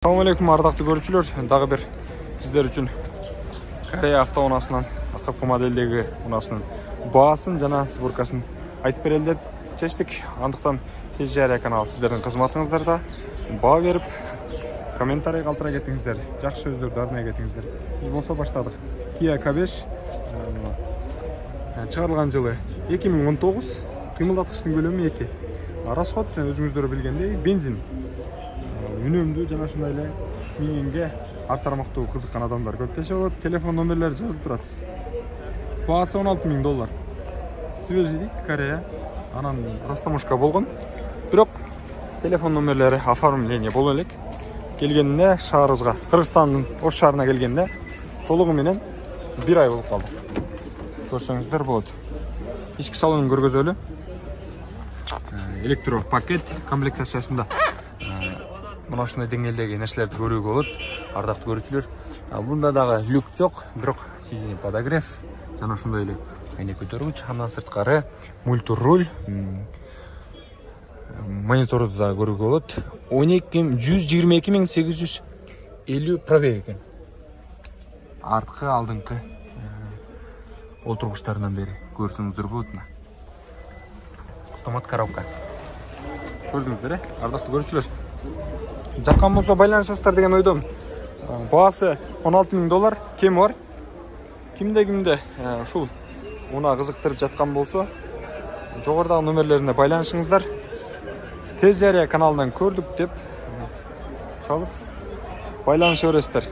Assalamu alaikum ардактуу көрүүчүлөр. Дагы бир сиздер үчүн Корея автоунаасынан акыркы моделдеги унасынын баасын жана сборкасын айтып берели деп чечтик. Андыктан Тез Жарыя каналы сиздердин кызматыңыздарда. Баа берип, комментарий калтыра кетиңиздер, жакшы сөздөрдү арнай кетиңиздер. Биз болсо баштадык. Kia K5 чыгарылган жылы 2019, кыймылдаткычтын көлөмү 2. Расход өзүңүздөр билгендей бензин. Үнөмдүү жана ушундай эле миңинге ар тармактуу кызыккан адамдар көп десе болот. Телефон номерлери жазылып турат. Баасы $16,000. Свежий дейт Корея. Анан растаможка болгон. Бирок телефон номерлери оформление боло элек. Келгенде шаарыбызга, Кыргызстандын Ош шаарына келгенде толугу менен 1 ай болуп калды. Көрсөңүздөр болот. Ички салонун көргөзөлү. Электро пакет комплектациясында мына ушундай деңгээлдеги нерселерди көрүүгө болот. Ардактуу көрүүчүлөр, бунда дагы люк жок, бирок сидений подогрев жана ошондой эле айнек көтөргүч, андан сырткары мультируль, мониторду да көрүүгө болот. 122.850 пробег экен. Арткы алдыңкы олтургучтарынан бери көрсөңүздөр болот. Автомат коробка. Көрдүңүздөр, ардактуу көрүүчүлөр. Жаккан болсо байланышасыздар деген ойдон. Баасы $16,000, кем бар. Кимде ушул уна кызыктырып жаткан болсо, жогорудагы номерлерине байланышыңыздар. Тез Жарыя каналынан көрдүк деп чалып байланыша бересиздер.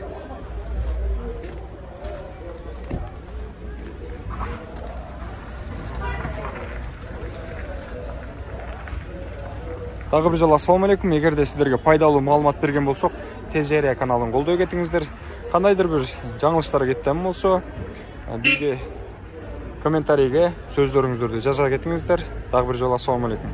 Дагы бир жолу ассаламу алейкум. Эгерде сиздерге пайдалуу маалымат берген болсок, Тез Жарыя каналын колдой кетиңиздер. Кандайдыр бир жаңылыштар кеткен болсо, бизге комментарийге сөздөрүңүздөрдү жаза кетиңиздер. Дагы бир жолу ассаламу алейкум.